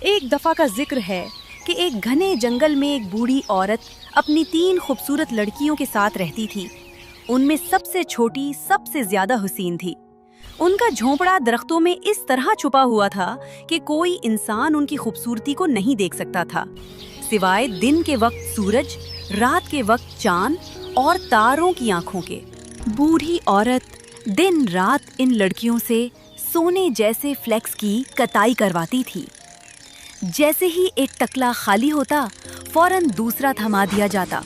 ایک دفعہ کا ذکر ہے کہ ایک گھنے جنگل میں ایک بوڑھی عورت اپنی 3 خوبصورت لڑکیوں کے ساتھ رہتی تھی۔ ان میں سب سے چھوٹی سب سے زیادہ حسین تھی۔ ان کا جھونپڑا درختوں میں اس طرح چھپا ہوا تھا کہ کوئی انسان ان کی خوبصورتی کو نہیں دیکھ سکتا تھا، سوائے دن کے وقت سورج، رات کے وقت چاند اور تاروں کی آنکھوں کے۔ بوڑھی عورت دن رات ان لڑکیوں سے سونے جیسے فلیکس کی کتائی کرواتی تھی۔ جیسے ہی ایک ٹکلا خالی ہوتا، فوراً دوسرا تھما دیا جاتا۔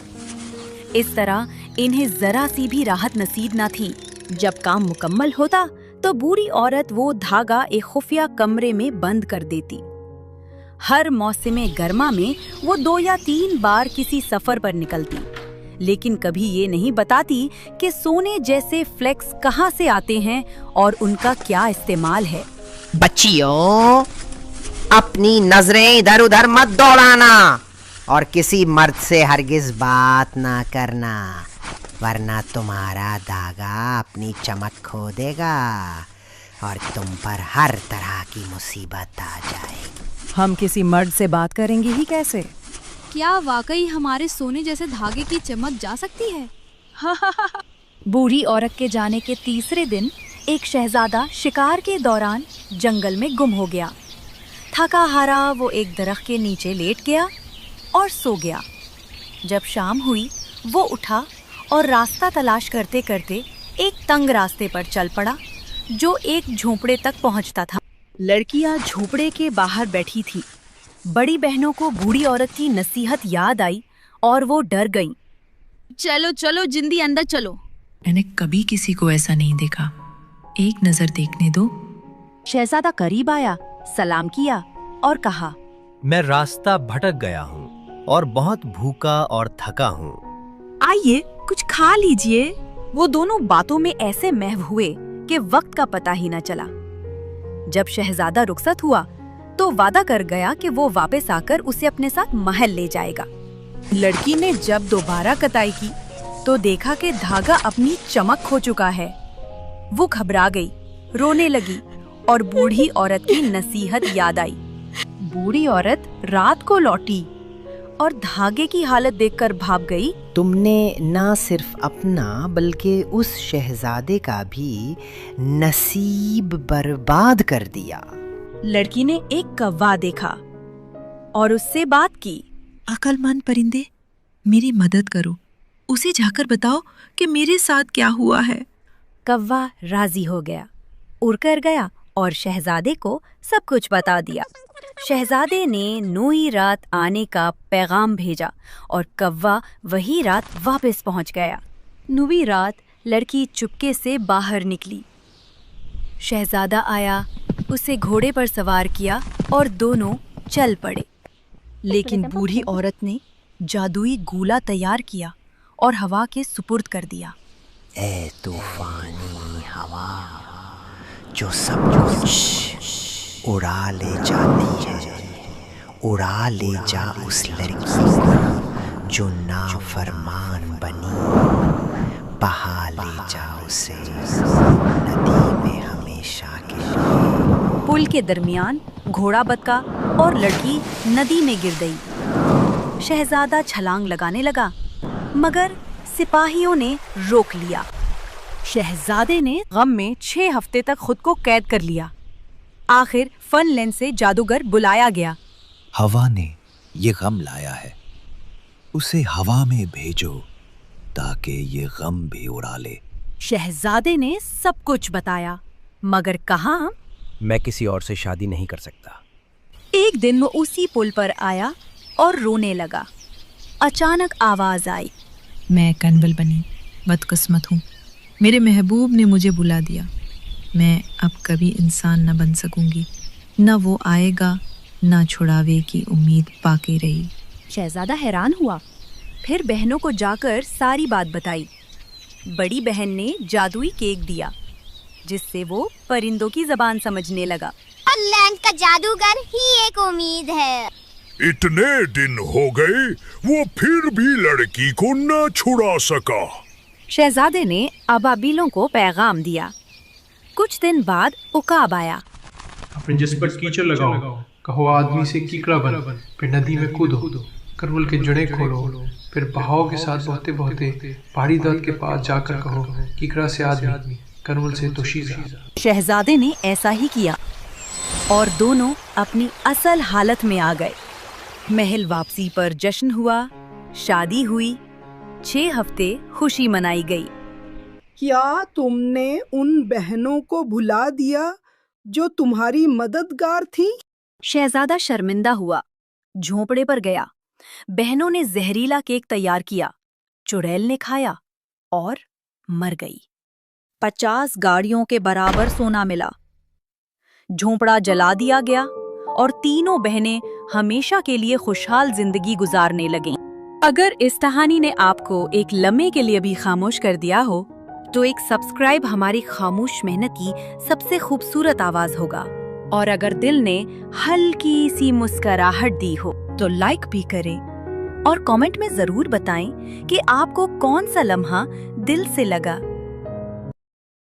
اس طرح انہیں ذرا سی بھی راحت نصیب نہ تھی۔ جب کام مکمل ہوتا تو بوڑھی عورت وہ دھاگا ایک خفیہ کمرے میں بند کر دیتی۔ ہر موسم گرما میں وہ 2 یا 3 بار کسی سفر پر نکلتی، لیکن کبھی یہ نہیں بتاتی کہ سونے جیسے فلیکس کہاں سے آتے ہیں اور ان کا کیا استعمال ہے۔ بچیوں، اپنی نظریں ادھر ادھر مت دوڑانا اور کسی مرد سے ہرگز بات نہ کرنا، ورنہ تمہارا دھاگا اپنی چمک کھو دے گا اور تم پر ہر طرح کی مصیبت آ جائے گی۔ ہم کسی مرد سے بات کریں گے ہی کیسے؟ کیا واقعی ہمارے سونے جیسے دھاگے کی چمک جا سکتی ہے؟ بوڑھی عورت کے جانے کے تیسرے دن ایک شہزادہ شکار کے دوران جنگل میں گم ہو گیا۔ تھکا ہارا وہ ایک درخت کے نیچے لیٹ گیا اور سو گیا۔ جب شام ہوئی وہ اٹھا اور راستہ تلاش کرتے کرتے ایک تنگ راستے پر چل پڑا جو ایک جھونپڑے تک پہنچتا تھا۔ لڑکیاں جھونپڑے کے باہر بیٹھی تھی۔ بڑی بہنوں کو بوڑھی عورت کی نصیحت یاد آئی اور وہ ڈر گئیں۔ چلو چلو جلدی اندر چلو۔ میں نے کبھی کسی کو ایسا نہیں دیکھا، ایک نظر دیکھنے دو۔ شہزادہ قریب آیا، سلام کیا اور کہا، میں راستہ بھٹک گیا ہوں اور بہت بھوکا اور تھکا ہوں۔ آئیے کچھ کھا لیجئے۔ وہ دونوں باتوں میں ایسے محو ہوئے کہ وقت کا پتہ ہی نہ چلا۔ جب شہزادہ رخصت ہوا تو وعدہ کر گیا کہ وہ واپس آ کر اسے اپنے ساتھ محل لے جائے گا۔ لڑکی نے جب دوبارہ کتائی کی تو دیکھا کہ دھاگا اپنی چمک کھو چکا ہے۔ وہ گھبرا گئی، رونے لگی اور بوڑھی عورت کی نصیحت یاد آئی۔ بوڑھی عورت رات کو لوٹی اور دھاگے کی حالت دیکھ کر بھاپ گئی۔ تم نے نہ صرف اپنا بلکہ اس شہزادے کا بھی نصیب برباد کر دیا۔ لڑکی نے ایک کوا دیکھا اور اس سے بات کی۔ عقل مند پرندے، میری مدد کرو، اسے جا کر بتاؤ کہ میرے ساتھ کیا ہوا ہے۔ کوا راضی ہو گیا، اڑ کر گیا اور شہزادے کو سب کچھ بتا دیا۔ شہزادے نے 9ویں رات آنے کا پیغام بھیجا اور کوا وہی رات واپس پہنچ گیا۔ 9ویں رات لڑکی چپکے سے باہر نکلی۔ شہزادہ آیا، اسے گھوڑے پر سوار کیا اور دونوں چل پڑے۔ لیکن بوڑھی عورت نے جادوئی گولا تیار کیا اور ہوا کے سپرد کر دیا۔ اے طوفانی ہوا جو سب کچھ اڑا لے جاتی ہے، اڑا لے جا اس لڑکی کو جو نافرمان بنی، بہا لے جا اسے ندی میں ہمیشہ کے لیے۔ پل کے درمیان گھوڑا بتکا اور لڑکی ندی میں گر گئی۔ شہزادہ چھلانگ لگانے لگا مگر سپاہیوں نے روک لیا۔ شہزادے نے غم میں 6 ہفتے تک خود کو قید کر لیا۔ آخر فن لینڈ سے جادوگر بلایا گیا۔ ہوا نے یہ غم لایا ہے، اسے ہوا میں بھیجو تاکہ یہ غم بھی اڑا لے۔ شہزادے نے سب کچھ بتایا مگر کہاں؟ میں کسی اور سے شادی نہیں کر سکتا۔ ایک دن وہ اسی پل پر آیا اور رونے لگا۔ اچانک آواز آئی، میں کنول بنی، بدقسمت ہوں، میرے محبوب نے مجھے بلا دیا، میں اب کبھی انسان نہ بن سکوں گی، نہ وہ آئے گا نہ چھڑاوے کی امید باقی رہی۔ شہزادہ حیران ہوا، پھر بہنوں کو جا کر ساری بات بتائی۔ بڑی بہن نے جادوئی کیک دیا جس سے وہ پرندوں کی زبان سمجھنے لگا۔ لینڈ کا جادوگر ہی ایک امید ہے۔ اتنے دن ہو گئے وہ پھر بھی لڑکی کو نہ چھڑا سکا۔ شہزادے نے ابابیلوں کو پیغام دیا۔ کچھ دن بعد عقاب آیا۔ اپنے جسم پر کیچڑ لگاؤ، کہو آدمی سے کیکڑا بن، پھر ندی میں کودو، کرول کے جڑیں کھولو، پھر بہاؤ کے ساتھ بہتے بہتے پہاڑی درخت کے پاس جا کر کہو کیکڑا سے آدمی، کرول سے توشیزہ۔ شہزادے نے ایسا ہی کیا اور دونوں اپنی اصل حالت میں آ گئے۔ محل واپسی پر جشن ہوا، شادی ہوئی، 6 ہفتے خوشی منائی گئی۔ کیا تم نے ان بہنوں کو بھلا دیا جو تمہاری مددگار تھیں؟ شہزادہ شرمندہ ہوا، جھونپڑے پر گیا۔ بہنوں نے زہریلا کیک تیار کیا، چڑیل نے کھایا اور مر گئی۔ 50 گاڑیوں کے برابر سونا ملا۔ جھونپڑا جلا دیا گیا اور تینوں بہنیں ہمیشہ کے لیے خوشحال زندگی گزارنے لگیں۔ اگر اس کہانی نے آپ کو ایک لمحے کے لیے بھی خاموش کر دیا ہو تو ایک سبسکرائب ہماری خاموش محنت کی سب سے خوبصورت آواز ہوگا، اور اگر دل نے ہلکی سی مسکراہٹ دی ہو تو لائک بھی کریں اور کامنٹ میں ضرور بتائیں کہ آپ کو کون سا لمحہ دل سے لگا۔